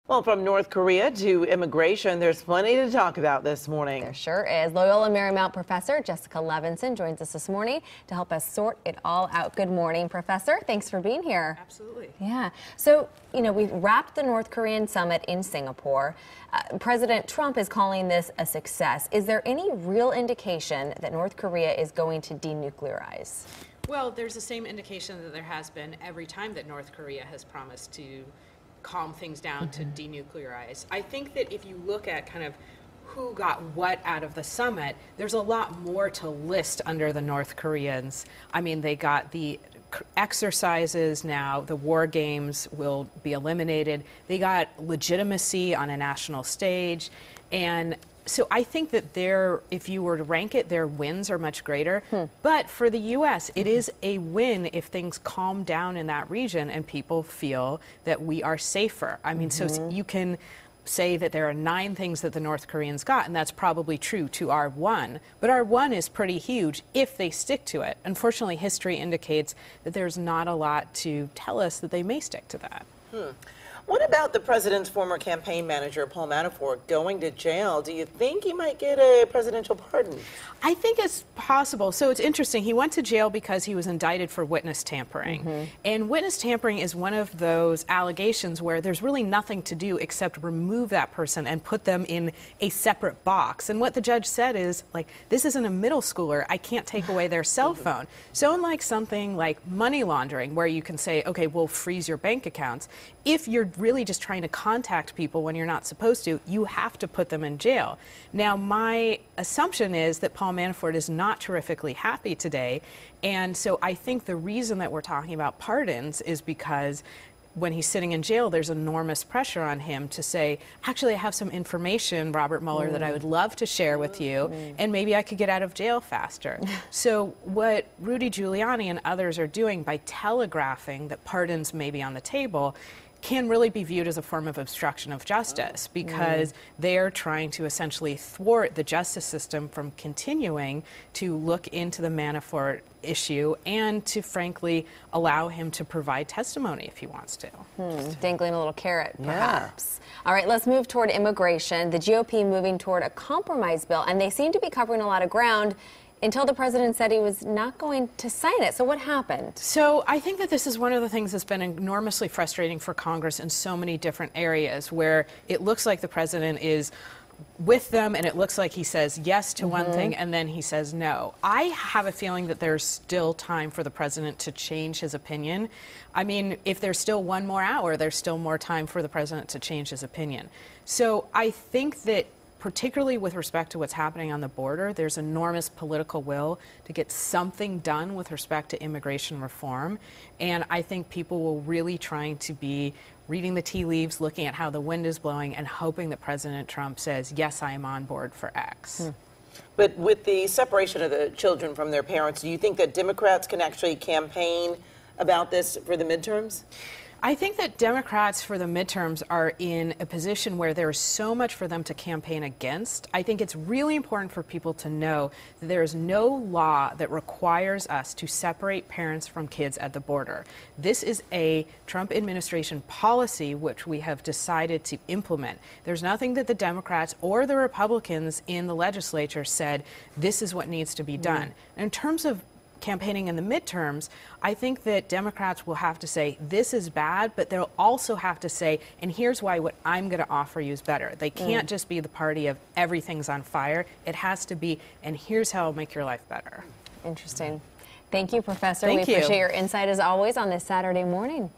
Well, from North Korea to immigration, there's plenty to talk about this morning. There sure is. Loyola Marymount professor Jessica Levinson joins us this morning to help us sort it all out. Good morning, Professor. Thanks for being here. Absolutely. Yeah. So, we've wrapped the North Korean summit in Singapore. President Trump is calling this a success. Is there any real indication that North Korea is going to denuclearize? Well, there's the same indication that there has been every time that North Korea has promised to calm things down to denuclearize. I think that if you look at kind of who got what out of the summit, there's a lot more to list under the North Koreans. I mean, they got the exercises now, the war games will be eliminated. They got legitimacy on a national stage. And so I think that if you were to rank it, their wins are much greater. But for the U.S., it is a win if things calm down in that region and people feel that we are safer. I mean, so you can say that there are 9 things that the North Koreans got, and that's probably true to our 1. But our 1 is pretty huge if they stick to it. Unfortunately, history indicates that there's not a lot to tell us that they may stick to that. What about the president's former campaign manager, Paul Manafort, going to jail? Do you think he might get a presidential pardon? I think it's possible. So it's interesting. He went to jail because he was indicted for witness tampering. And witness tampering is one of those allegations where there's really nothing to do except remove that person and put them in a separate box. And what the judge said is, like, this isn't a middle schooler. I can't take away their cell phone. So unlike something like money laundering, where you can say, okay, we'll freeze your bank accounts, if you're really just trying to contact people when you're not supposed to, you have to put them in jail. Now, my assumption is that Paul Manafort is not terrifically happy today, and so I think the reason that we're talking about pardons is because when he's sitting in jail, there's enormous pressure on him to say, actually, I have some information, Robert Mueller, that I would love to share with you, and maybe I could get out of jail faster. So what Rudy Giuliani and others are doing by telegraphing that pardons may be on the table can really be viewed as a form of obstruction of justice, because they're trying to essentially thwart the justice system from continuing to look into the Manafort issue and to, frankly, allow him to provide testimony if he wants to. Dangling a little carrot, perhaps. All right, let's move toward immigration. The GOP moving toward a compromise bill, and they seem to be covering a lot of ground until the president said he was not going to sign it. So what happened? So I think that this is one of the things that's been enormously frustrating for Congress in so many different areas, where it looks like the president is with them and it looks like he says yes to one thing and then he says no. I have a feeling that there's still time for the president to change his opinion. I mean, if there's still 1 more hour, there's still more time for the president to change his opinion. So I think that particularly with respect to what's happening on the border, there's enormous political will to get something done with respect to immigration reform. And I think people will really trying to be reading the tea leaves, looking at how the wind is blowing, and hoping that President Trump says, yes, I am on board for X. But with the separation of the children from their parents, do you think that Democrats can actually campaign about this for the midterms? I think that Democrats for the midterms are in a position where there's so much for them to campaign against. I think it's really important for people to know that there is no law that requires us to separate parents from kids at the border. This is a Trump administration policy which we have decided to implement. There's nothing that the Democrats or the Republicans in the legislature said this is what needs to be done. In terms of campaigning in the midterms, I think that Democrats will have to say this is bad, but they'll also have to say, and here's why what I'm going to offer you is better. They can't just be the party of everything's on fire. It has to be, and here's how I'll make your life better. Interesting. Thank you, Professor. Thank you. We appreciate your insight as always on this Saturday morning.